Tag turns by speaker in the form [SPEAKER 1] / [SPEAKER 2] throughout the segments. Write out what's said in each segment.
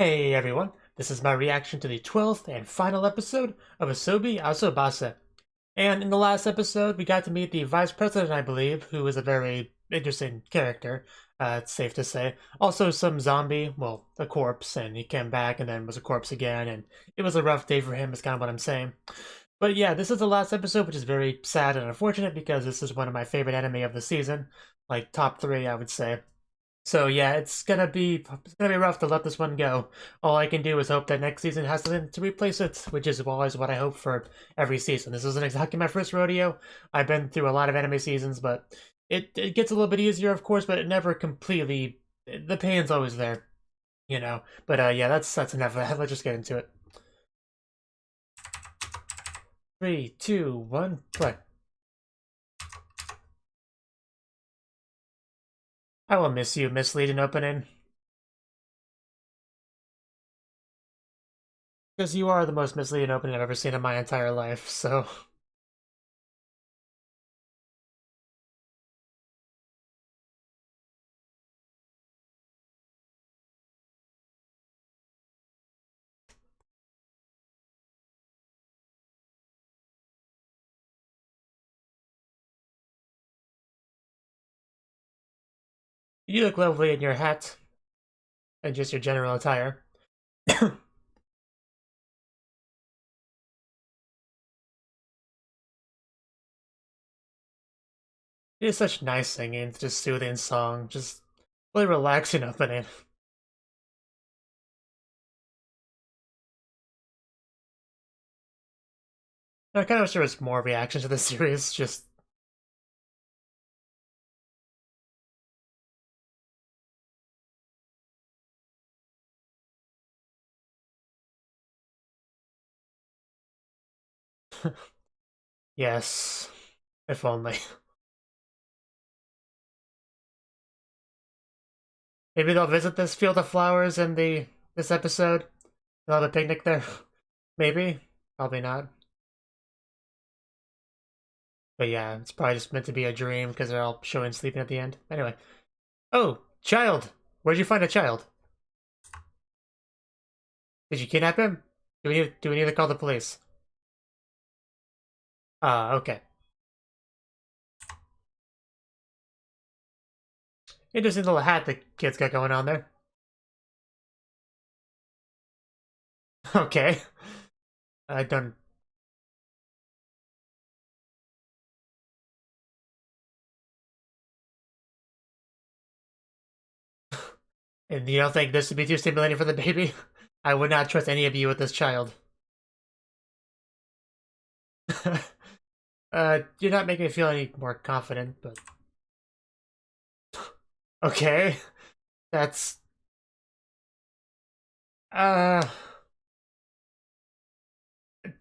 [SPEAKER 1] Hey everyone, this is my reaction to the 12th and final episode of Asobi Asobase. And in the last episode, we got to meet the Vice President, I believe, who is a very interesting character, it's safe to say. Also some zombie, well, a corpse, and he came back and then was a corpse again, and it was a rough day for him, is kind of what I'm saying. But yeah, this is the last episode, which is very sad and unfortunate because this is one of my favorite anime of the season. Like, top 3, I would say. So yeah, it's gonna be rough to let this one go. All I can do is hope that next season has something to replace it, which is always what I hope for every season. This isn't exactly my first rodeo. I've been through a lot of anime seasons, but it gets a little bit easier, of course, but it never completely. The pain's always there, you know. But yeah, that's enough of that. Let's just get into it. 3, 2, 1, play. I will miss you, misleading opening. Because you are the most misleading opening I've ever seen in my entire life, so... You look lovely in your hat, and just your general attire. It is such nice singing, just soothing song, just really relaxing opening. I kind of wish there was more reaction to the series, just... Yes, if only. Maybe they'll visit this field of flowers in this episode. They'll have a picnic there. Maybe. Probably not. But yeah, it's probably just meant to be a dream because they're all showing sleeping at the end. Anyway. Oh, child! Where'd you find a child? Did you kidnap him? Do we need to call the police? Ah, okay. Interesting little hat the kid's got going on there. Okay. I don't... And you don't think this would be too stimulating for the baby? I would not trust any of you with this child. You're not making me feel any more confident, but... Okay. That's... Uh...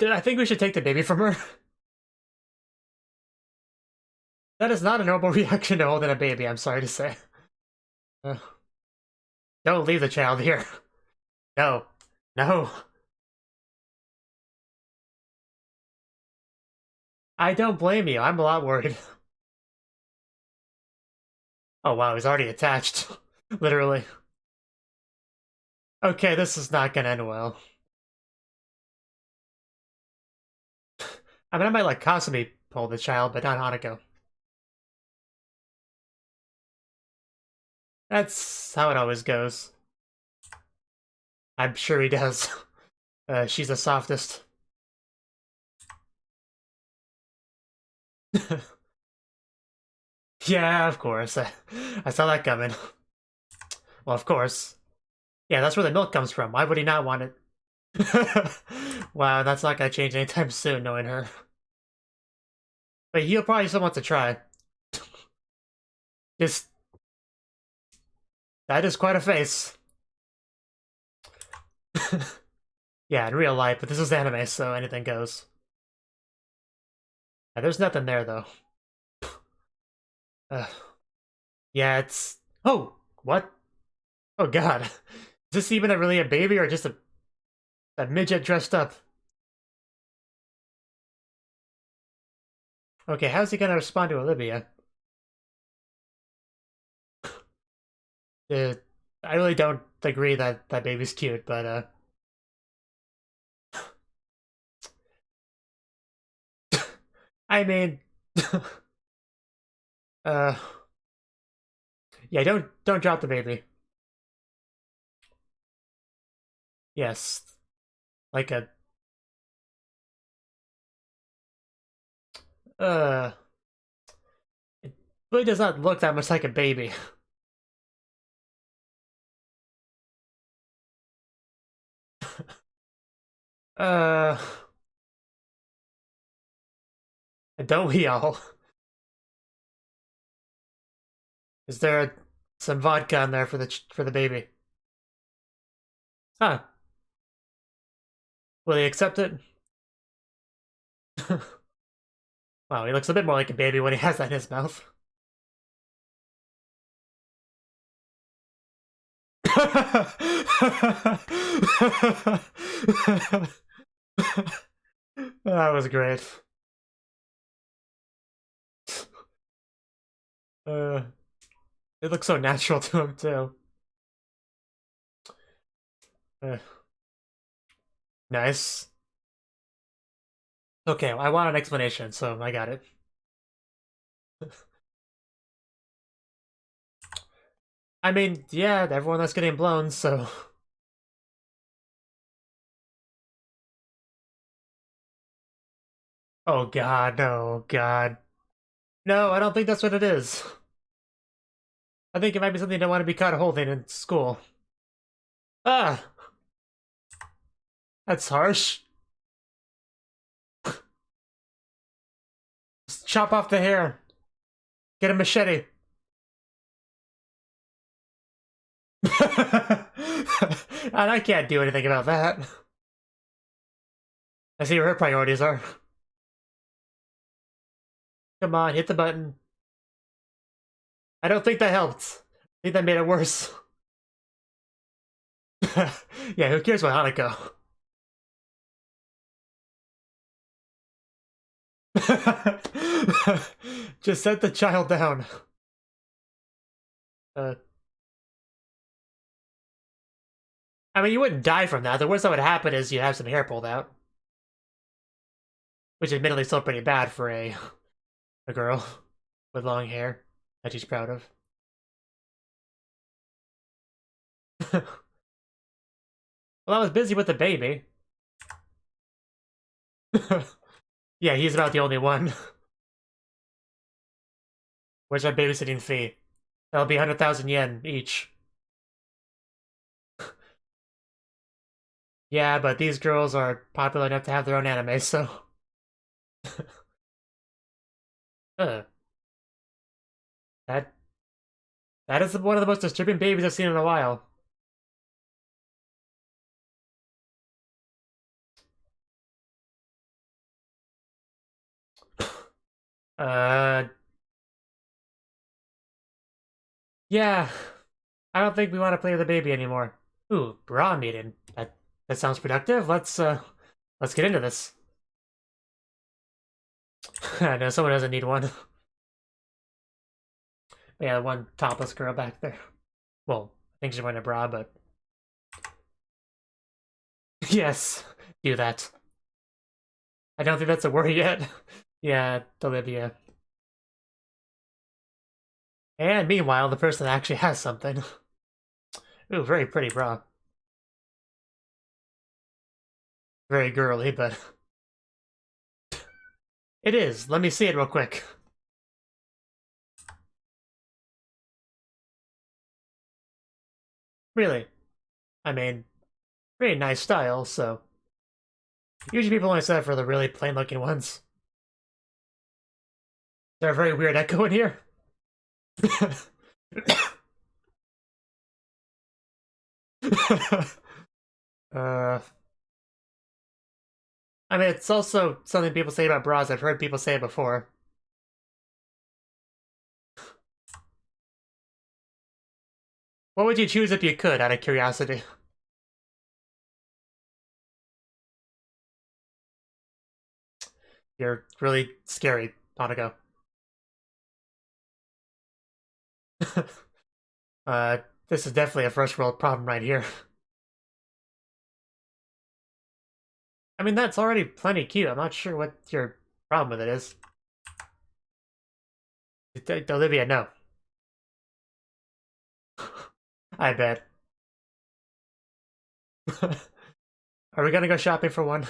[SPEAKER 1] I think we should take the baby from her. That is not a normal reaction to holding a baby, I'm sorry to say. Uh, don't leave the child here. No. No. I don't blame you, I'm a lot worried. Oh wow, he's already attached. Literally. Okay, this is not gonna end well. I mean, I might let Kasumi pull the child, but not Hanako. That's how it always goes. I'm sure he does. She's the softest. Yeah, of course. I saw that coming. Well, of course. Yeah, that's where the milk comes from. Why would he not want it? Wow, that's not gonna change anytime soon, knowing her. But he'll probably still want to try. Just... That is quite a face. Yeah, in real life, but this is anime, so anything goes. Yeah, there's nothing there, though. Uh, yeah, it's... Oh! What? Oh god. Is this even really a baby, or just a midget dressed up? Okay, how's he gonna respond to Olivia? I really don't agree that that baby's cute, but I mean, uh, yeah, don't drop the baby. Yes, like a uh, it really does not look that much like a baby. Uh, don't we all? Is there some vodka in there for the baby? Huh? Will he accept it? Wow, he looks a bit more like a baby when he has that in his mouth. That was great. Uh, it looks so natural to him too. Uh, nice. Okay, well, I want an explanation, so I got it. I mean, yeah, everyone that's getting blown, so... Oh god, no, god. No, I don't think that's what it is. I think it might be something you don't want to be caught holding in school. Ah! That's harsh. Just chop off the hair. Get a machete. And I can't do anything about that. I see where her priorities are. Come on, hit the button. I don't think that helped. I think that made it worse. Yeah, who cares about Hanako? Just set the child down. Uh, I mean, you wouldn't die from that. The worst that would happen is you'd have some hair pulled out. Which admittedly is still pretty bad for a girl with long hair that she's proud of. Well, I was busy with the baby. Yeah, he's about the only one. Where's our babysitting fee? That'll be 100,000 yen each. Yeah, but these girls are popular enough to have their own anime, so... uh, that that is one of the most disturbing babies I've seen in a while. Uh, yeah. I don't think we want to play with the baby anymore. Ooh, bra meeting. That sounds productive. Let's get into this. I know someone doesn't need one. Yeah, one topless girl back there. Well, I think she's wearing a bra, but yes, do that. I don't think that's a worry yet. Yeah, Olivia. And meanwhile, the person actually has something. Ooh, very pretty bra. Very girly, but it is. Let me see it real quick. Really. I mean, very nice style, so... Usually people only set it for the really plain-looking ones. Is there a very weird echo in here? uh... I mean, it's also something people say about bras. I've heard people say it before. What would you choose if you could, out of curiosity? You're really scary, Monaco. This is definitely a first world problem right here. I mean, that's already plenty cute. I'm not sure what your problem with it is. Olivia, no. I bet. Are we gonna go shopping for one?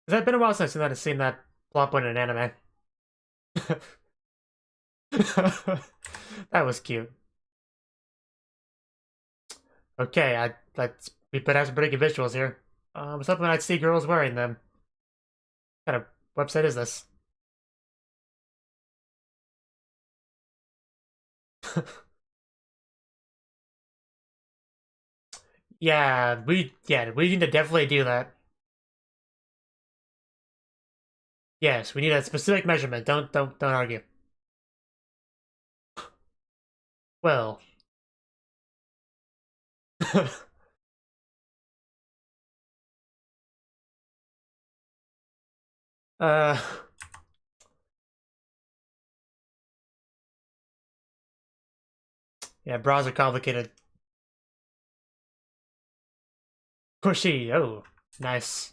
[SPEAKER 1] It's been a while since I've seen that plot point in an anime. That was cute. Okay, we put out some pretty good visuals here. I was hoping I'd see girls wearing them. What kind of website is this? Yeah, we need to definitely do that. Yes, we need a specific measurement. Don't argue. Well. uh yeah, bras are complicated. Pushy, oh, nice.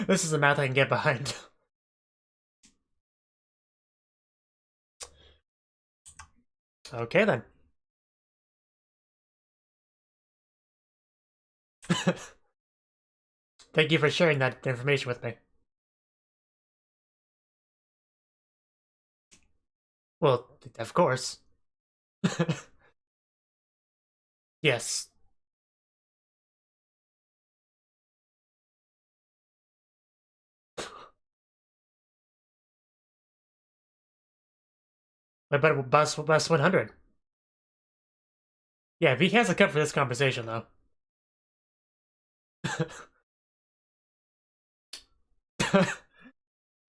[SPEAKER 1] This is a math I can get behind. Okay then. Thank you for sharing that information with me. Well, of course. Yes. I bet it bus 100. Yeah, he has a cup for this conversation though.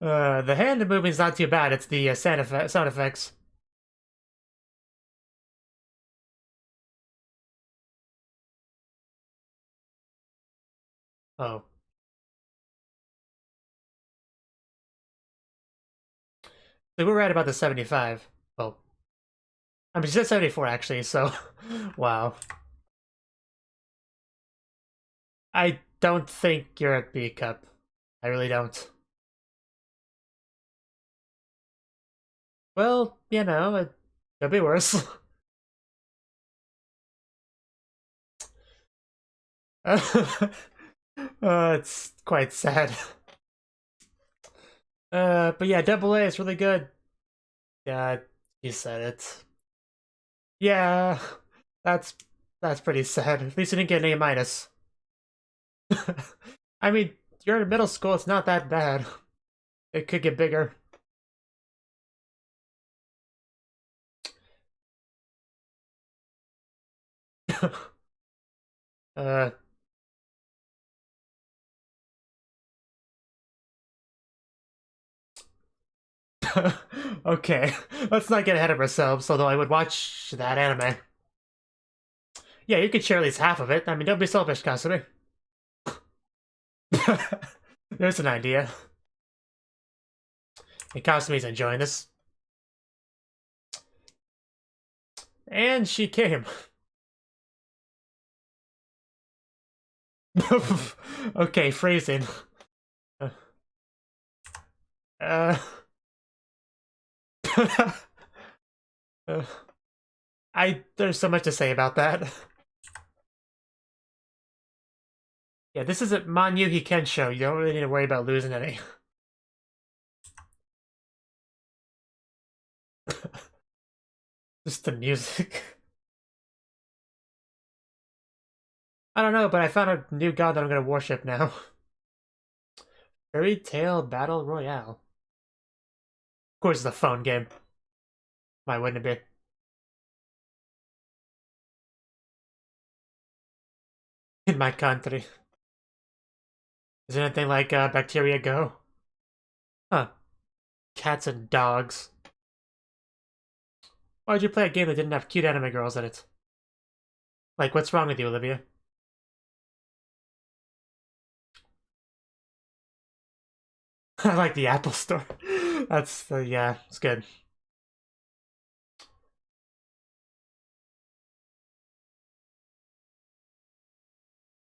[SPEAKER 1] The hand moving's not too bad. It's the sound effects. Oh. So we're right about the 75. Well, I mean, she said 74 actually, so wow. I don't think you're at B cup. I really don't. Well, it could be worse. It's quite sad. But yeah, double A is really good. Yeah, you said it. Yeah, that's that's pretty sad. At least you didn't get an A minus. I mean, you're in middle school. It's not that bad. It could get bigger. uh, okay, let's not get ahead of ourselves. Although I would watch that anime. Yeah, you could share at least half of it. I mean, don't be selfish, Kasumi. There's an idea. And Kasumi's enjoying this. And she came. Okay, phrasing. Uh, there's so much to say about that. Yeah, this is a Manyuki Kensho. You don't really need to worry about losing any. Just the music. I don't know, but I found a new god that I'm gonna worship now. Fairy Tale Battle Royale. Of course, it's a phone game. Why wouldn't it be? In my country. Is there anything like Bacteria Go? Huh. Cats and dogs. Why'd you play a game that didn't have cute anime girls in it? Like, what's wrong with you, Olivia? I like the Apple Store. Yeah, it's good.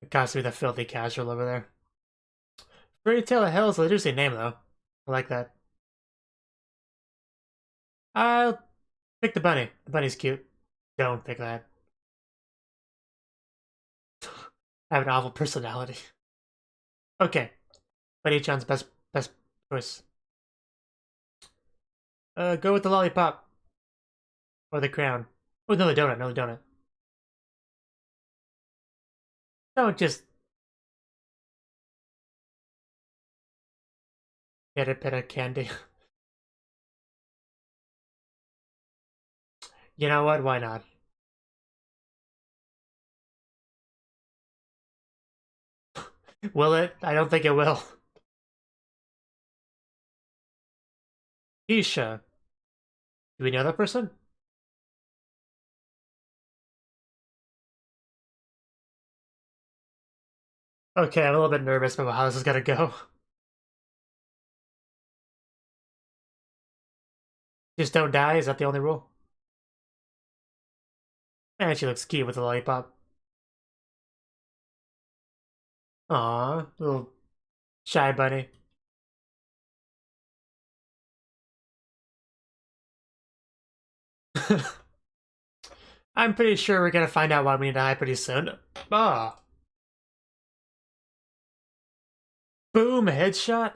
[SPEAKER 1] It cost me the filthy casual over there. Fairy Tale of Hell is an interesting name, though. I like that. I'll pick the bunny. The bunny's cute. Don't pick that. I have an awful personality. Okay. Bunny-chan's best choice. Go with the lollipop. Or the crown. Oh, no, the donut. No, the donut. Don't just... Get a bit of candy. You know what? Why not? Will it? I don't think it will. Isha. Do we know that person? Okay, I'm a little bit nervous about how this is gonna go. Just don't die, is that the only rule? And she looks cute with the lollipop. Aww, little shy bunny. I'm pretty sure we're gonna find out why we need to die pretty soon. Ah. Boom, headshot.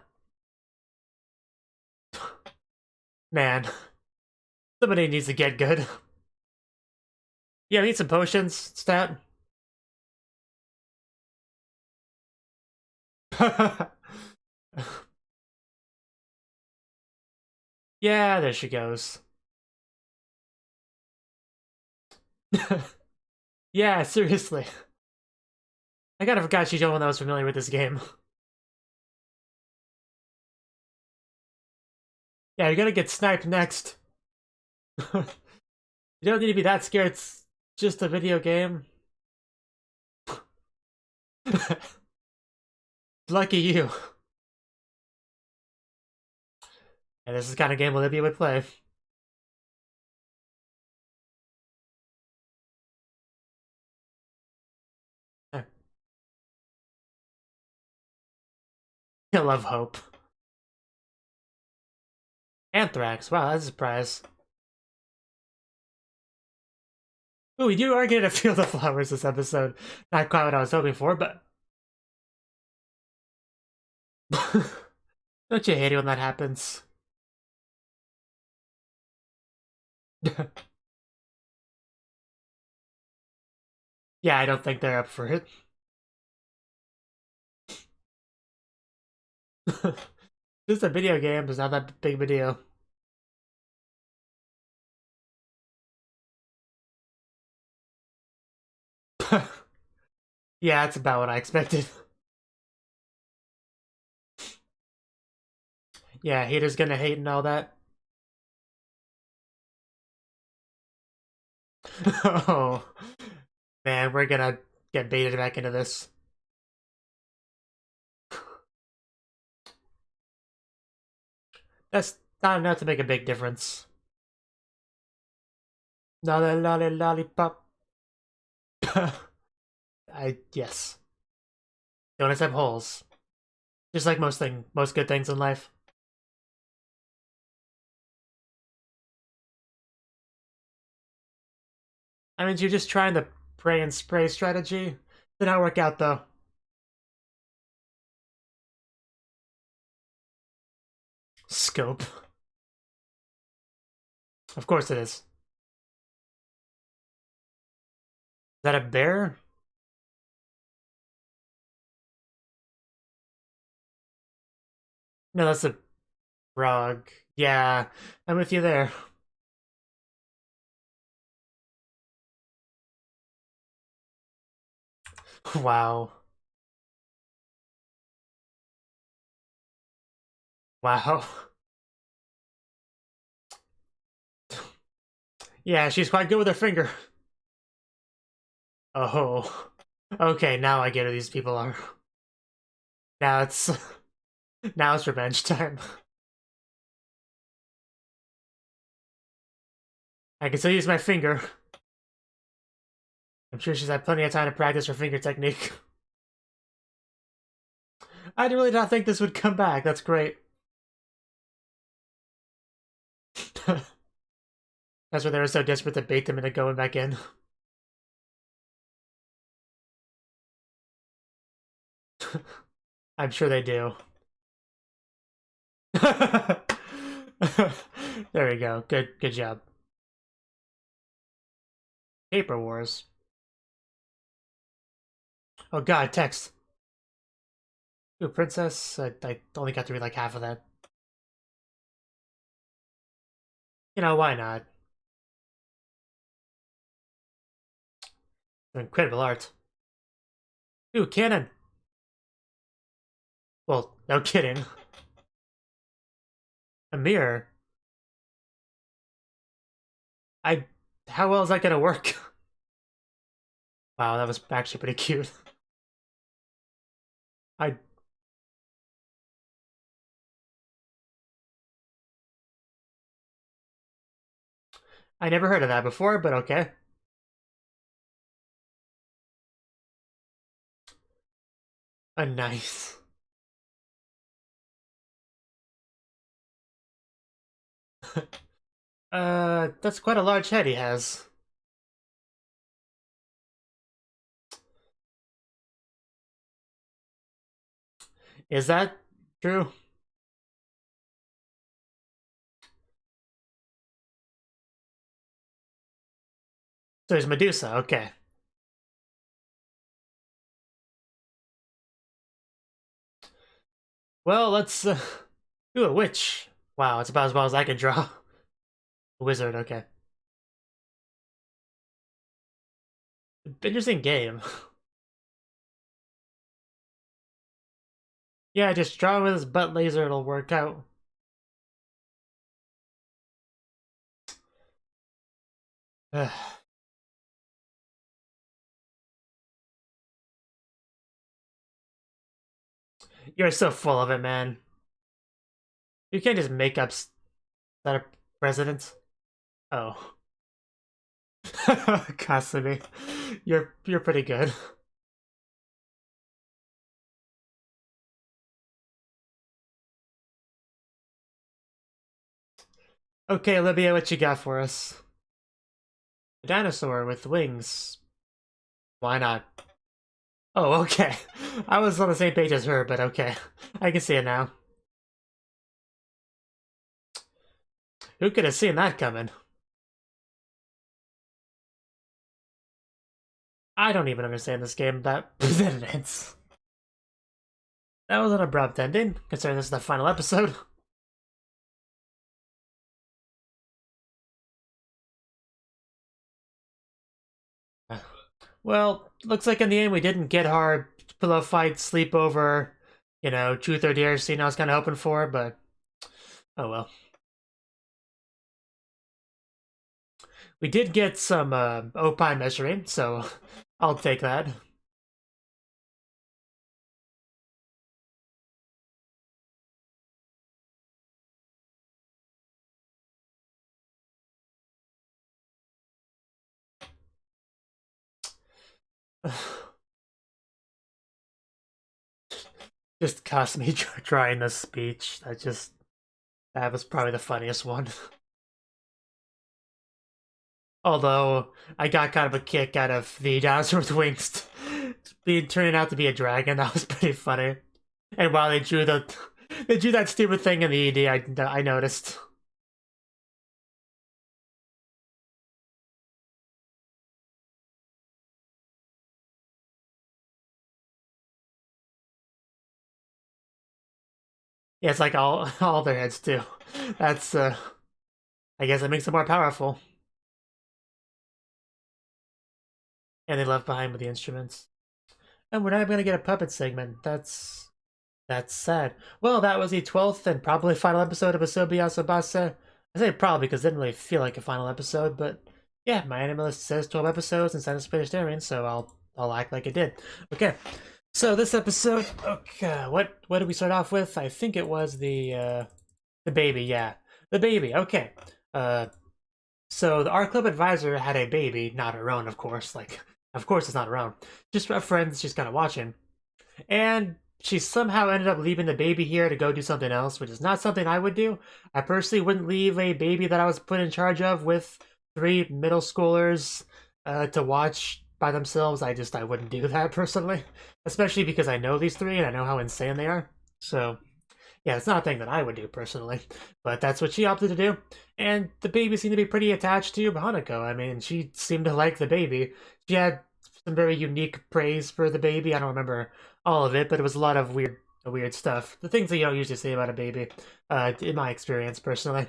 [SPEAKER 1] Man. Somebody needs to get good. Yeah, I need some potions, stat. Yeah, there she goes. Yeah, seriously. I kind of forgot she's the only one that was familiar with this game. Yeah, you're gonna get sniped next. You don't need to be that scared, it's just a video game. Lucky you. And this is the kind of game Olivia would play. I love Hope. Anthrax, wow, that's a surprise. Ooh, you are getting a Field of Flowers this episode. Not quite what I was hoping for, but... Don't you hate it when that happens? Yeah, I don't think they're up for it. Just a video game, it's not that big of a deal. Yeah, that's about what I expected. Yeah, haters gonna hate and all that. Oh, man, we're gonna get baited back into this. That's not enough to make a big difference. Lollipop. Yes. Donuts have holes. Just like most good things in life. I mean, you're just trying the pray and spray strategy. Did not work out though. Scope. Of course it is. Is that a bear? No, that's a frog. Yeah, I'm with you there. Wow. Wow. Yeah, she's quite good with her finger. Oh. Okay, now I get who these people are. Now it's... Now it's revenge time. I can still use my finger. I'm sure she's had plenty of time to practice her finger technique. I really not think this would come back. That's great. That's why they were so desperate to bait them into going back in. I'm sure they do. There we go. Good job. Paper Wars. Oh god, text. Ooh, Princess. I only got to read like half of that. You know, why not? Incredible art. Ooh, cannon. Well, no kidding. A mirror. How well is that gonna work? Wow, that was actually pretty cute. I never heard of that before, but okay. A nice. That's quite a large head he has. Is that true? So he's Medusa, okay. Well, let's do a witch. Wow, it's about as well as I can draw. A wizard, okay. Interesting game. Yeah, just draw with his butt laser, it'll work out. You're so full of it, man. You can't just make up that a president. Oh. Kasumi. You're pretty good. Okay, Olivia, what you got for us? A dinosaur with wings. Why not? Oh, okay. I was on the same page as her, but okay. I can see it now. Who could have seen that coming? I don't even understand this game that it ends. That was an abrupt ending, considering this is the final episode. Well, looks like in the end we didn't get hard pillow fight, sleepover, you know, truth or dare scene I was kind of hoping for, but oh well. We did get some opine measuring, so I'll take that. Just cost me trying this speech. That was probably the funniest one. Although I got kind of a kick out of the dinosaur with wings being turning out to be a dragon. That was pretty funny. And while they drew that stupid thing in the ED, I noticed. Yeah, it's like all their heads too. That's I guess it makes them more powerful. And they left behind with the instruments. And we're not gonna get a puppet segment. That's sad. Well, that was the 12th and probably final episode of Asobi Asobase. I say probably because it didn't really feel like a final episode, but yeah, MyAnimeLIst says 12 episodes and sentence finished airing, so I'll act like it did. Okay. So this episode, okay, what did we start off with? I think it was the baby, yeah. The baby, okay. So the art club advisor had a baby, not her own, of course. Like, of course it's not her own. Just a friend she's kind of watching. And she somehow ended up leaving the baby here to go do something else, which is not something I would do. I personally wouldn't leave a baby that I was put in charge of with 3 middle schoolers to watch by themselves. I wouldn't do that personally, especially because I know these 3 and I know how insane they are. So yeah, it's not a thing that I would do personally, but that's what she opted to do. And the baby seemed to be pretty attached to Hanako. I mean, she seemed to like the baby. She had some very unique praise for the baby. I don't remember all of it, but it was a lot of weird stuff. The things that you don't usually say about a baby, in my experience personally.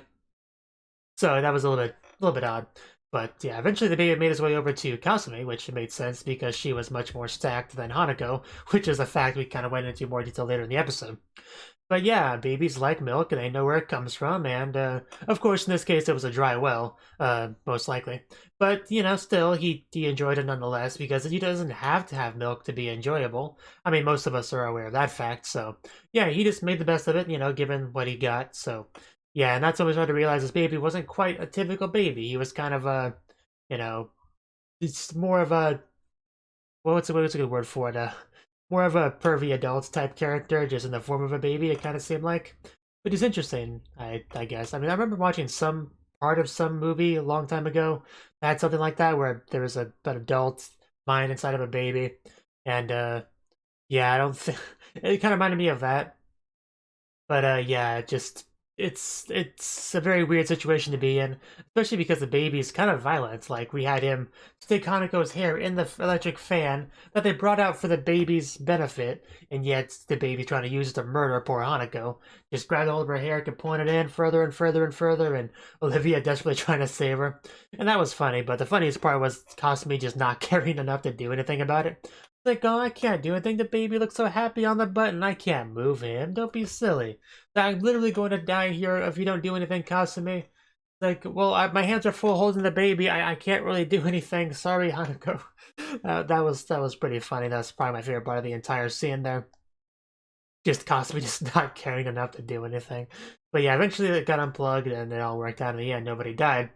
[SPEAKER 1] So that was a little bit odd. But yeah, eventually the baby made his way over to Kasumi, which made sense because she was much more stacked than Hanako, which is a fact we kind of went into more detail later in the episode. But yeah, babies like milk and they know where it comes from, and of course in this case it was a dry well, most likely. But, still, he enjoyed it nonetheless because he doesn't have to have milk to be enjoyable. I mean, most of us are aware of that fact, so yeah, he just made the best of it, given what he got, so yeah, and that's when we started to realize this baby wasn't quite a typical baby. He was kind of a, it's more of a, what's a good word for it? More of a pervy adult type character, just in the form of a baby, it kind of seemed like. Which is interesting, I guess. I mean, I remember watching some part of some movie a long time ago that had something like that, where there was an adult mind inside of a baby. And, yeah, I don't think... It kind of reminded me of that. But, yeah, it's a very weird situation to be in, especially because the baby is kind of violent. Like, we had him stick Hanako's hair in the electric fan that they brought out for the baby's benefit, and yet the baby trying to use it to murder poor Hanako. Just grabbed hold of her hair, kept pulling it in further and further and further, and Olivia desperately trying to save her. And that was funny, but the funniest part was Kasumi just not caring enough to do anything about it. Like, oh, I can't do anything. The baby looks so happy on the button. I can't move him. Don't be silly. I'm literally going to die here if you don't do anything, Kasumi. Like, well, my hands are full holding the baby. I can't really do anything. Sorry, Hanako. That was pretty funny. That's probably my favorite part of the entire scene there. Just Kasumi just not caring enough to do anything. But yeah, eventually it got unplugged and it all worked out in the end. Nobody died,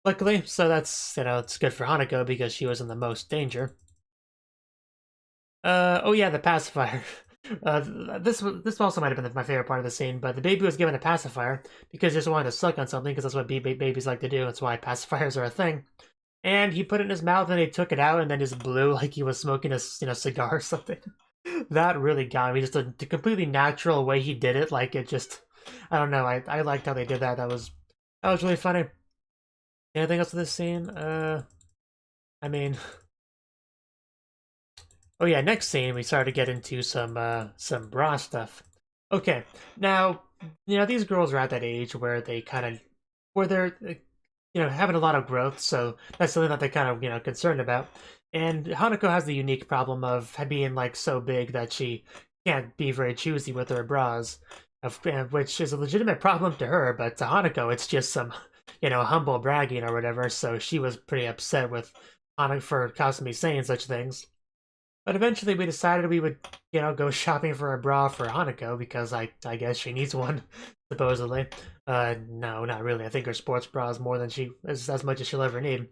[SPEAKER 1] luckily. So that's, it's good for Hanako because she was in the most danger. Oh yeah, the pacifier. This also might have been my favorite part of the scene, but the baby was given a pacifier because he just wanted to suck on something, because that's what babies like to do. That's why pacifiers are a thing. And he put it in his mouth, and he took it out, and then just blew like he was smoking a cigar or something. That really got me. Just the completely natural way he did it. Like, it just, I don't know. I liked how they did that. That was really funny. Anything else in this scene? I mean. Oh yeah, next scene we started to get into some bra stuff. Okay, now these girls are at that age where they kind of where they're having a lot of growth, so that's something that they're kind of concerned about. And Hanako has the unique problem of being like so big that she can't be very choosy with her bras, which is a legitimate problem to her, but to Hanako it's just some humble bragging or whatever. So she was pretty upset with Hanako for Kasumi saying such things. But eventually we decided we would, go shopping for a bra for Hanako because I guess she needs one, supposedly. No, not really. I think her sports bra is more than as much as she'll ever need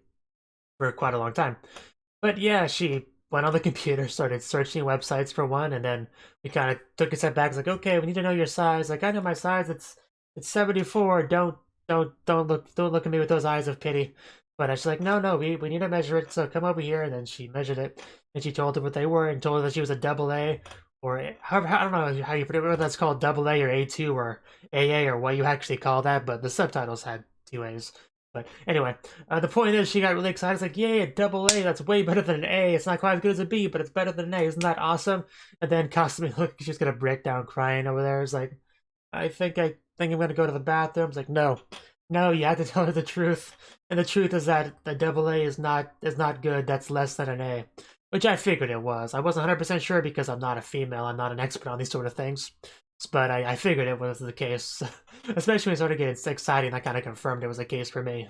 [SPEAKER 1] for quite a long time. But yeah, she went on the computer, started searching websites for one, and then we kind of took a step back. It's like, okay, we need to know your size. Like, I know my size. It's 74. Don't look at me with those eyes of pity. But she's like, no, we need to measure it, so come over here. And then she measured it, and she told her what they were, and told her that she was a double A, or however, I don't know how you put it, whether that's called double A or A2 or AA or what you actually call that, but the subtitles had 2 A's. But anyway, the point is she got really excited. It's like, yay, a double A, that's way better than an A. It's not quite as good as a B, but it's better than an A. Isn't that awesome? And then Kasumi, look, she's gonna break down crying over there. It's like, I think I'm gonna go to the bathroom. It's like, no, you have to tell her the truth. And the truth is that a double A is not good. That's less than an A, which I figured it was. I wasn't 100% sure because I'm not a female. I'm not an expert on these sort of things. But I figured it was the case. Especially when it started getting exciting, that kind of confirmed it was the case for me.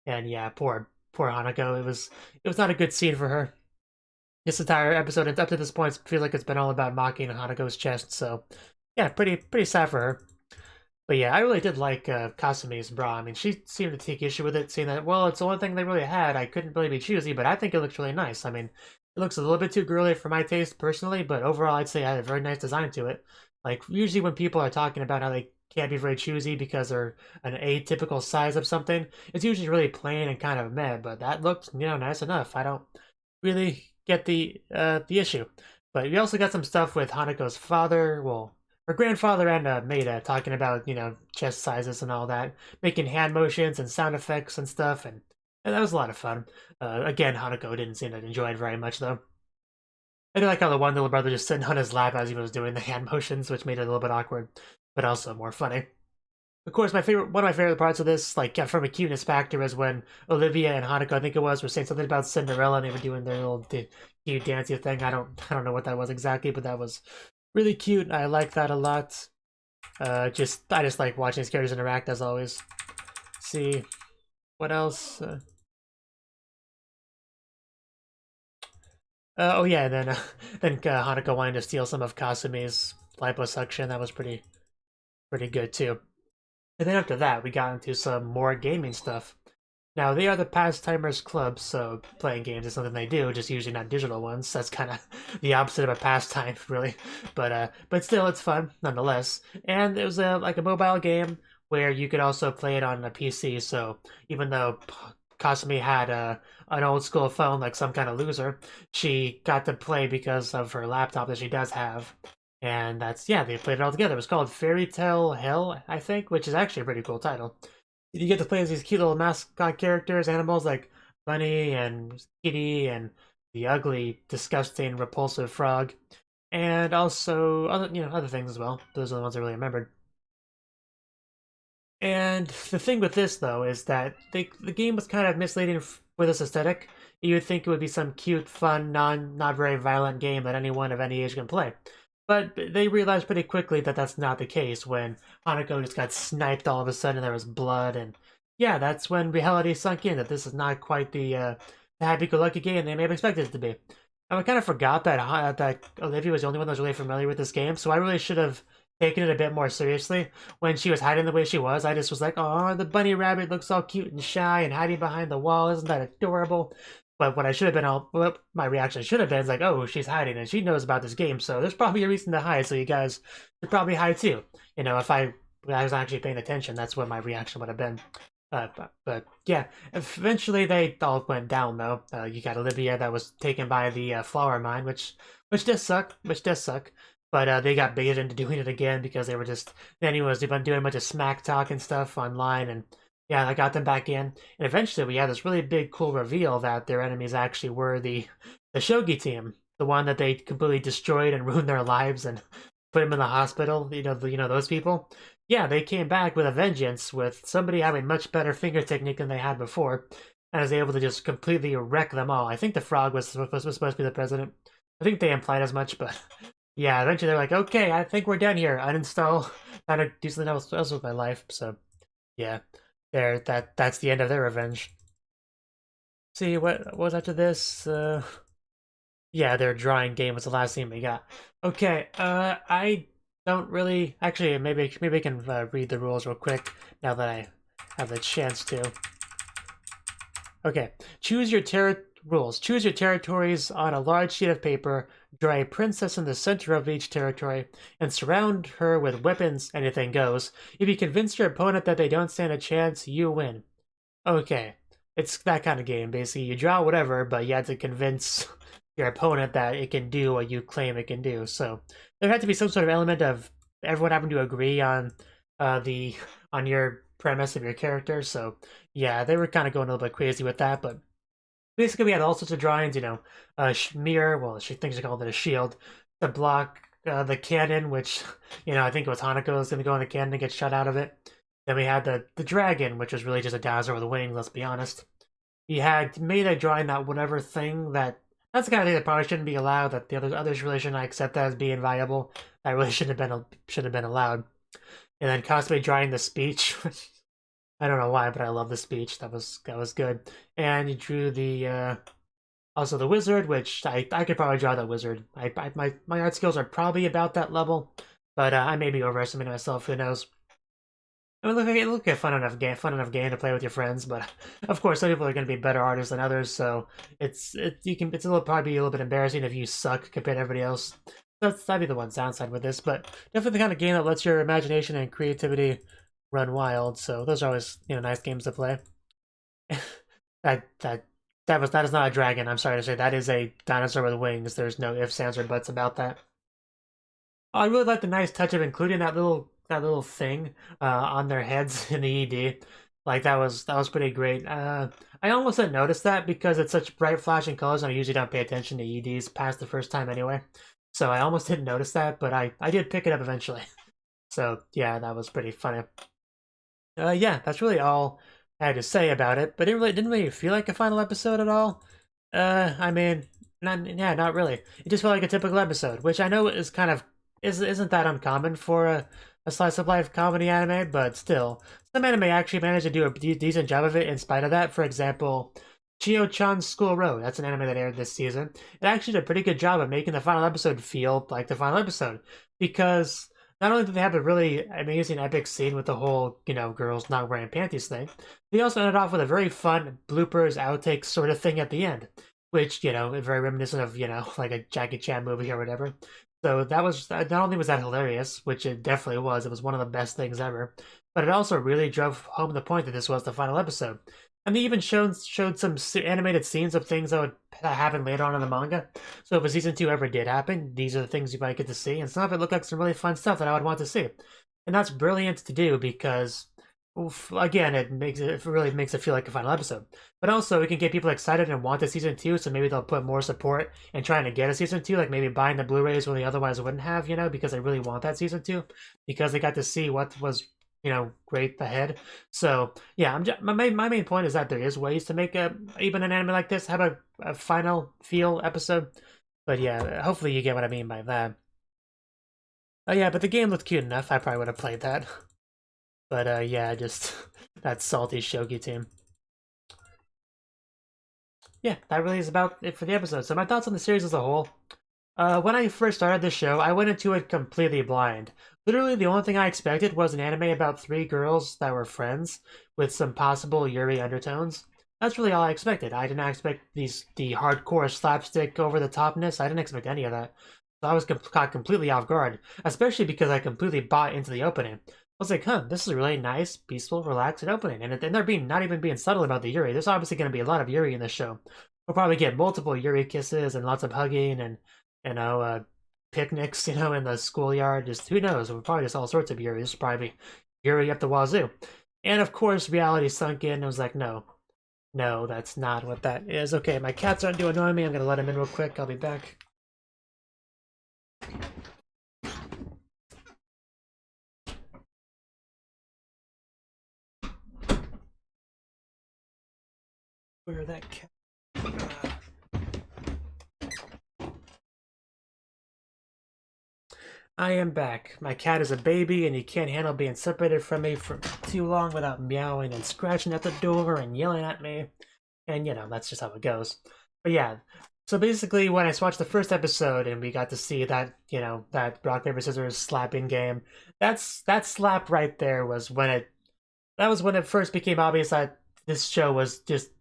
[SPEAKER 1] And yeah, poor Hanako. It was not a good scene for her. This entire episode, up to this point, I feel like it's been all about mocking Hanako's chest. So yeah, pretty sad for her. But yeah, I really did like Kasumi's bra. I mean, she seemed to take issue with it, saying that, well, it's the only thing they really had. I couldn't really be choosy, but I think it looks really nice. I mean, It looks a little bit too girly for my taste personally, but overall I'd say it had a very nice design to it. Like usually when people are talking about how they can't be very choosy because they're an atypical size of something, it's usually really plain and kind of meh, but that looks, nice enough. I don't really get the issue. But we also got some stuff with Hanako's father, well, her grandfather and Maida talking about, chest sizes and all that, making hand motions and sound effects and stuff, and that was a lot of fun. Again, Hanako didn't seem to enjoy it very much, though. I do like how the one little brother just sitting on his lap as he was doing the hand motions, which made it a little bit awkward, but also more funny. Of course, one of my favorite parts of this, like from a cuteness factor, is when Olivia and Hanako, I think it was, were saying something about Cinderella, and they were doing their little cute dancey thing. I don't know what that was exactly, but that was really cute. I like that a lot. I just like watching these characters interact as always. Let's see what else. Oh yeah, then Hanako wanted to steal some of Kasumi's liposuction. That was pretty good too. And then after that, we got into some more gaming stuff. Now, they are the Pastimers Club, so playing games is something they do, just usually not digital ones. That's kind of the opposite of a pastime, really. But still, it's fun, nonetheless. And it was like a mobile game where you could also play it on a PC, so even though Kasumi had an old school phone like some kind of loser, she got to play because of her laptop that she does have. And that's, yeah, they played it all together. It was called Fairy Tale Hell, I think, which is actually a pretty cool title. You get to play as these cute little mascot characters, animals like Bunny and Kitty and the ugly, disgusting, repulsive frog, and also other things as well. Those are the ones I really remembered. And the thing with this though is that the game was kind of misleading with its aesthetic. You would think it would be some cute, fun, not very violent game that anyone of any age can play. But they realized pretty quickly that that's not the case when Hanako just got sniped all of a sudden, there was blood, and yeah, that's when reality sunk in, that this is not quite the happy-go-lucky game they may have expected it to be. And I kind of forgot that Olivia was the only one that was really familiar with this game, so I really should have taken it a bit more seriously. When she was hiding the way she was, I just was like, oh, the bunny rabbit looks all cute and shy and hiding behind the wall, isn't that adorable? But what I should have been, what my reaction should have been is like, oh, she's hiding and she knows about this game, so there's probably a reason to hide, so you guys should probably hide too. If I was actually paying attention, that's what my reaction would have been. But yeah, eventually they all went down though. You got Olivia that was taken by the flower mine, which does suck, But they got baited into doing it again because they were just, anyways, they've been doing a bunch of smack talk and stuff online, and yeah, I got them back in, and eventually we had this really big, cool reveal that their enemies actually were the shogi team, the one that they completely destroyed and ruined their lives and put them in the hospital. Those people. Yeah, they came back with a vengeance, with somebody having much better finger technique than they had before, and was able to just completely wreck them all. I think the frog was supposed to be the president. I think they implied as much, but yeah, eventually they're like, okay, I think we're done here. Uninstall, trying to do something else with my life. So yeah. That's the end of their revenge. See, what was after this? Yeah, their drawing game was the last thing we got. Okay, I don't really... Actually, maybe I can read the rules real quick now that I have the chance to. Okay, choose your rules. Choose your territories on a large sheet of paper, draw a princess in the center of each territory, and surround her with weapons. Anything goes. If you convince your opponent that they don't stand a chance, you win. Okay, it's that kind of game, basically. You draw whatever, but you have to convince your opponent that it can do what you claim it can do. So there had to be some sort of element of everyone having to agree on your premise of your character. So yeah, they were kind of going a little bit crazy with that, but basically we had all sorts of drawings, a mirror, well, she thinks she called it a shield, to block the cannon, which, I think it was Hanako was going to go in the cannon and get shot out of it. Then we had the dragon, which was really just a dazzler with wings, let's be honest. You had made a drawing that whatever thing that's the kind of thing that probably shouldn't be allowed, that the others really shouldn't accept that as being viable. That really shouldn't have been allowed. And then Cosplay drawing the speech, I don't know why, but I love the speech. That was good. And you drew the also the wizard, which I could probably draw that wizard. My art skills are probably about that level, but I may be overestimating myself. Who knows? I mean, look like a fun enough game to play with your friends. But of course, some people are going to be better artists than others, so it's a little probably be a little bit embarrassing if you suck compared to everybody else. That'd be the one downside with this, but definitely the kind of game that lets your imagination and creativity run wild. So those are always nice games to play. that that that is not a dragon. I'm sorry to say that is a dinosaur with wings. There's no ifs, ands, or buts about that. Oh, I really like the nice touch of including that little thing on their heads in the ED. Like that was pretty great. I almost didn't notice that because it's such bright flashing colors, and I usually don't pay attention to EDs past the first time anyway. So I almost didn't notice that, but I did pick it up eventually. So yeah, that was pretty funny. Yeah, that's really all I had to say about it. But it really didn't really feel like a final episode at all. I mean, not really. It just felt like a typical episode, which I know is kind of isn't that uncommon for a slice of life comedy anime, but still, some anime actually managed to do a decent job of it in spite of that. For example, Chio-chan's School Road. That's an anime that aired this season. It actually did a pretty good job of making the final episode feel like the final episode, because not only did they have a really amazing epic scene with the whole, girls not wearing panties thing, they also ended off with a very fun bloopers, outtakes sort of thing at the end, which, is very reminiscent of, like a Jackie Chan movie or whatever. So that was, not only was that hilarious, which it definitely was, it was one of the best things ever, but it also really drove home the point that this was the final episode. And they even showed some animated scenes of things that would happen later on in the manga. So if a season 2 ever did happen, these are the things you might get to see. And some of it looked like some really fun stuff that I would want to see. And that's brilliant to do because, again, it really makes it feel like a final episode. But also, it can get people excited and want a season 2, so maybe they'll put more support in trying to get a season 2, like maybe buying the Blu-rays when they otherwise wouldn't have, because they really want that season 2, because they got to see what was great ahead. So yeah, my main point is that there is ways to make even an anime like this have a final feel episode. But yeah, hopefully you get what I mean by that. Oh yeah, but the game looked cute enough. I probably would have played that. But yeah, just that salty shogi team. Yeah, that really is about it for the episode. So my thoughts on the series as a whole. When I first started the show, I went into it completely blind. Literally, the only thing I expected was an anime about 3 girls that were friends with some possible Yuri undertones. That's really all I expected. I did not expect the hardcore slapstick over the topness. I didn't expect any of that. So I was caught completely off guard, especially because I completely bought into the opening. I was like, huh, this is a really nice, peaceful, relaxed opening. And they're not even being subtle about the Yuri. There's obviously going to be a lot of Yuri in this show. We'll probably get multiple Yuri kisses and lots of hugging and picnics, in the schoolyard. Just who knows? We'll probably just all sorts of Yuri. This will probably be Yuri up the wazoo. And of course, reality sunk in. I was like, no, that's not what that is. Okay, my cats aren't doing annoying me. I'm gonna let them in real quick. I'll be back. Where that cat? I am back. My cat is a baby and he can't handle being separated from me for too long without meowing and scratching at the door and yelling at me. And, that's just how it goes. But yeah, so basically when I watched the first episode and we got to see that, that rock, paper, scissors slapping game, that slap right there was when it first became obvious that this show was just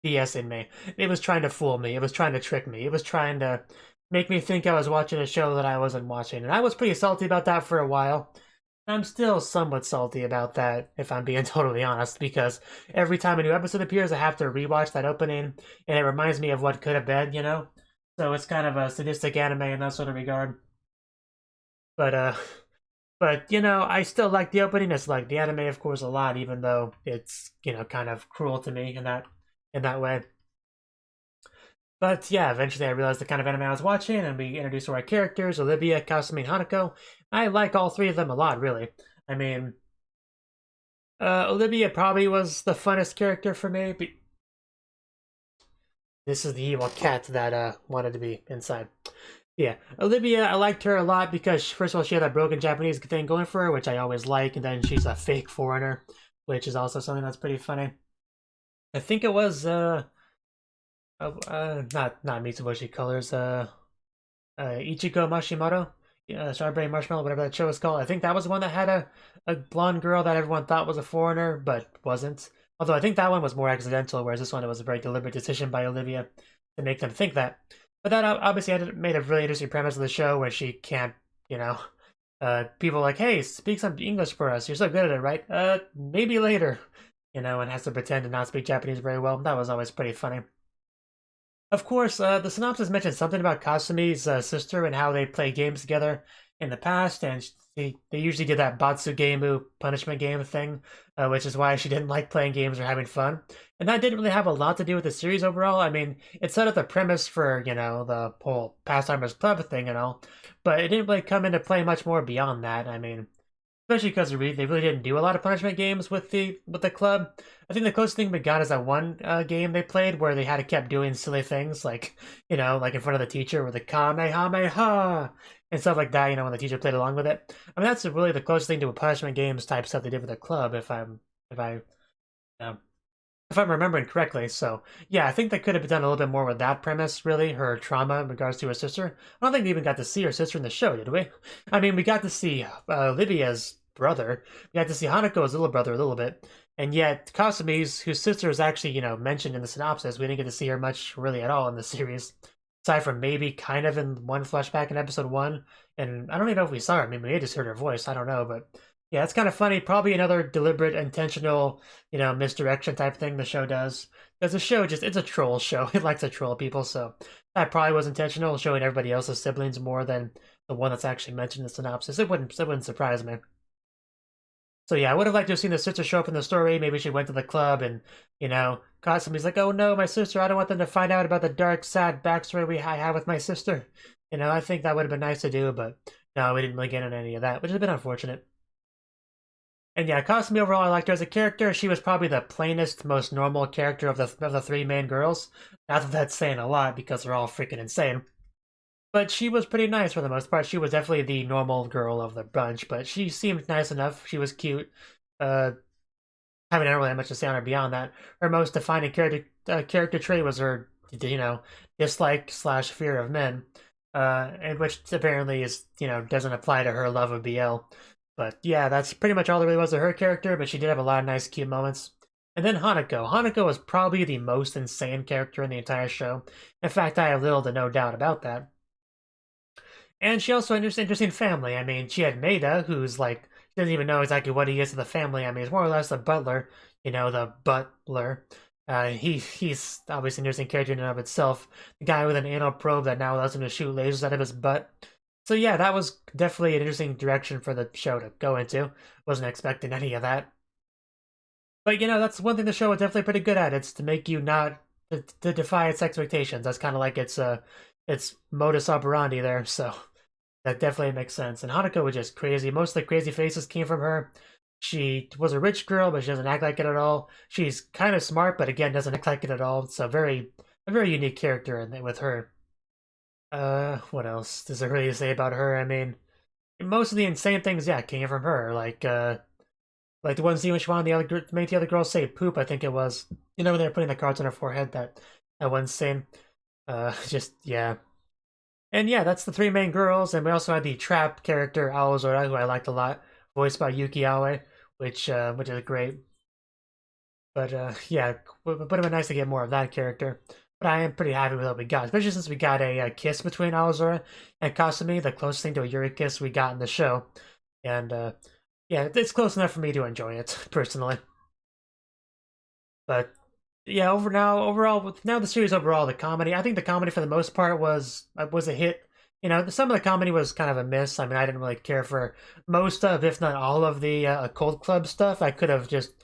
[SPEAKER 1] BSing me. It was trying to fool me. It was trying to trick me. It was trying to make me think I was watching a show that I wasn't watching. And I was pretty salty about that for a while. I'm still somewhat salty about that, if I'm being totally honest, because every time a new episode appears, I have to rewatch that opening, and it reminds me of what could have been, So it's kind of a sadistic anime in that sort of regard. But I still like the opening. I still like the anime, of course, a lot, even though it's kind of cruel to me in that way. But yeah, eventually I realized the kind of anime I was watching, and we introduced our characters, Olivia, Kasumi, and Hanako. I like all 3 of them a lot, really. I mean, Olivia probably was the funnest character for me. This is the evil cat that wanted to be inside. Yeah, Olivia, I liked her a lot because, first of all, she had that broken Japanese thing going for her, which I always like, and then she's a fake foreigner, which is also something that's pretty funny. I think it was, not Mitsubishi Colors, Ichigo Mashimoto. Strawberry Marshmallow, whatever that show was called. I think that was the one that had a blonde girl that everyone thought was a foreigner, but wasn't. Although I think that one was more accidental, whereas this one it was a very deliberate decision by Olivia to make them think that. But that obviously made a really interesting premise of the show where she can't, you know, people like, hey, speak some English for us. You're so good at it, right? Maybe later, and has to pretend to not speak Japanese very well. That was always pretty funny. Of course, the synopsis mentioned something about Kasumi's sister and how they play games together in the past, and they usually did that Batsugemu punishment game thing, which is why she didn't like playing games or having fun. And that didn't really have a lot to do with the series overall. I mean, it set up the premise for, the whole Pasttimers Club thing and all, but it didn't really come into play much more beyond that. I mean, especially because they really didn't do a lot of punishment games with the club. I think the closest thing we got is that one game they played where they had to kept doing silly things like like in front of the teacher with the Kamehameha and stuff like that. When the teacher played along with it. I mean, that's really the closest thing to a punishment games type stuff they did with the club, if I'm remembering correctly. So yeah, I think they could have done a little bit more with that premise, really, her trauma in regards to her sister. I don't think we even got to see her sister in the show, did we? I mean, we got to see Lydia's brother. We got to see Hanako's little brother a little bit. And yet, Kasumi's, whose sister is actually, mentioned in the synopsis, we didn't get to see her much really at all in the series. Aside from maybe kind of in one flashback in episode 1. And I don't even know if we saw her. I mean, we may just heard her voice. I don't know, but yeah, it's kind of funny. Probably another deliberate, intentional, misdirection type thing the show does. Because the show it's a troll show. It likes to troll people, so that probably was intentional, showing everybody else's siblings more than the one that's actually mentioned in the synopsis. It wouldn't surprise me. So yeah, I would have liked to have seen the sister show up in the story. Maybe she went to the club and, Kasumi's like, oh no, my sister, I don't want them to find out about the dark, sad backstory I have with my sister. I think that would have been nice to do, but no, we didn't really get into any of that, which has been unfortunate. And yeah, Kasumi overall, I liked her as a character. She was probably the plainest, most normal character of the three main girls. Not that that's saying a lot because they're all freaking insane. But she was pretty nice for the most part. She was definitely the normal girl of the bunch, but she seemed nice enough. She was cute. Having not really much to say on her beyond that. Her most defining character trait was her, dislike / fear of men, and which apparently is, doesn't apply to her love of BL. But yeah, that's pretty much all there really was to her character, but she did have a lot of nice, cute moments. And then Hanako. Hanako was probably the most insane character in the entire show. In fact, I have little to no doubt about that. And she also had an interesting family. I mean, she had Maida, who's like, she doesn't even know exactly what he is to the family. I mean, he's more or less the butler, the butler. He's obviously an interesting character in and of itself. The guy with an anal probe that now allows him to shoot lasers out of his butt. So yeah, that was definitely an interesting direction for the show to go into. Wasn't expecting any of that. But that's one thing the show was definitely pretty good at. It's to make you not to defy its expectations. That's kind of like its modus operandi there. So that definitely makes sense. And Hanako was just crazy. Most of the crazy faces came from her. She was a rich girl, but she doesn't act like it at all. She's kind of smart, but again, doesn't act like it at all. It's a very unique character with her. What else does there really say about her? I mean, most of the insane things, yeah, came from her. Like the one scene which one made the other girls say poop, I think it was. When they were putting the cards on her forehead, that one scene. Just, yeah. And yeah, that's the three main girls, and we also had the trap character, Aozora, who I liked a lot, voiced by Yuki Aoi, which is great. But, yeah, it would have been nice to get more of that character. But I am pretty happy with what we got, especially since we got a kiss between Aozora and Kasumi, the closest thing to a Yuri kiss we got in the show. And, yeah, it's close enough for me to enjoy it, personally. But yeah, overall, now the series overall, the comedy, I think the comedy for the most part was a hit. Some of the comedy was kind of a miss. I mean, I didn't really care for most of, if not all of the Occult Club stuff. They could have just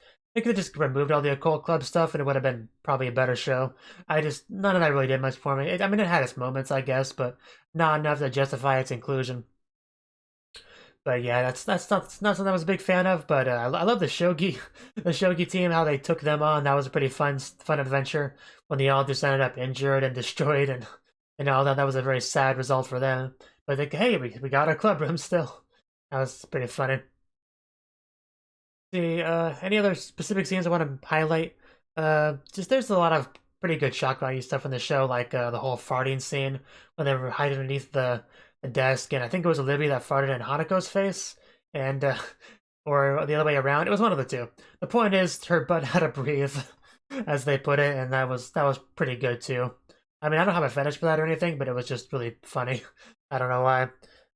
[SPEAKER 1] removed all the Occult Club stuff and it would have been probably a better show. None of that really did much for me. I mean, it had its moments, I guess, but not enough to justify its inclusion. But yeah, that's not something I was a big fan of. But I love the shogi, the shogi team, how they took them on. That was a pretty fun adventure when they all just ended up injured and destroyed, and all that. That was a very sad result for them. But like, hey, we got our club room still. That was pretty funny. See, any other specific scenes I want to highlight? Just there's a lot of pretty good shock value stuff in the show, like the whole farting scene when they were hiding underneath the a desk, and I think it was Olivia that farted in Hanako's face, and or the other way around. It was one of the two. The point is, her butt had to breathe, as they put it, and that was pretty good too. I mean, I don't have a fetish for that or anything, but it was just really funny. I don't know why.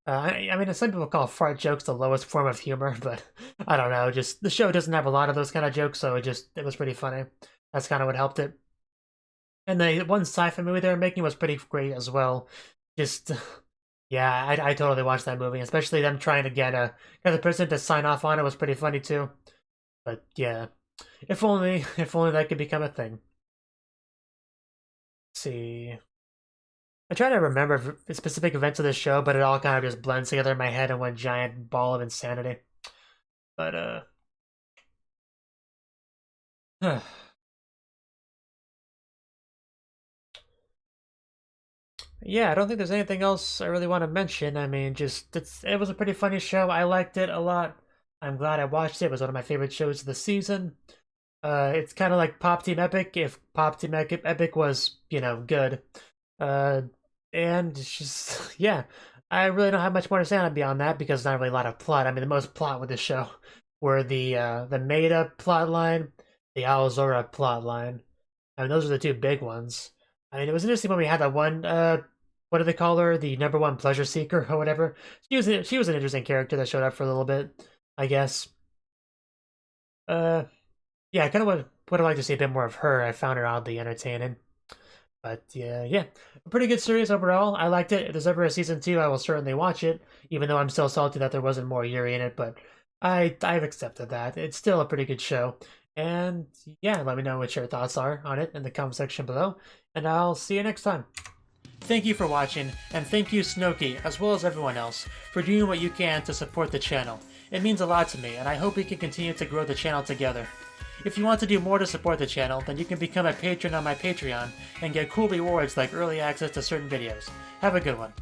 [SPEAKER 1] I mean, some people call fart jokes the lowest form of humor, but I don't know. Just the show doesn't have a lot of those kind of jokes, so it was pretty funny. That's kind of what helped it. And the one sci-fi movie they were making was pretty great as well. Just yeah, I totally watched that movie, especially them trying to get the president to sign off on it was pretty funny too. But yeah, if only that could become a thing. Let's see. I try to remember specific events of the show, but it all kind of just blends together in my head in one giant ball of insanity. But yeah, I don't think there's anything else I really want to mention. I mean, just it was a pretty funny show. I liked it a lot. I'm glad I watched it. It was one of my favorite shows of the season. It's kind of like Pop Team Epic if Pop Team Epic was, good. Uh, and it's just yeah, I really don't have much more to say on it beyond that because there's not really a lot of plot. I mean, the most plot with this show were the Maida plot line, the Aozora plot line. I mean, those are the two big ones. I mean, it was interesting when we had that one. What do they call her? The number one pleasure seeker or whatever. She was an interesting character that showed up for a little bit, I guess. Uh, yeah, I kind of would have liked to see a bit more of her. I found her oddly entertaining. But yeah, a pretty good series overall. I liked it. If there's ever a season 2, I will certainly watch it, even though I'm still salty that there wasn't more Yuri in it, but I've accepted that. It's still a pretty good show. And yeah, let me know what your thoughts are on it in the comment section below, and I'll see you next time. Thank you for watching, and thank you Cnouki, as well as everyone else, for doing what you can to support the channel. It means a lot to me, and I hope we can continue to grow the channel together. If you want to do more to support the channel, then you can become a patron on my Patreon and get cool rewards like early access to certain videos. Have a good one.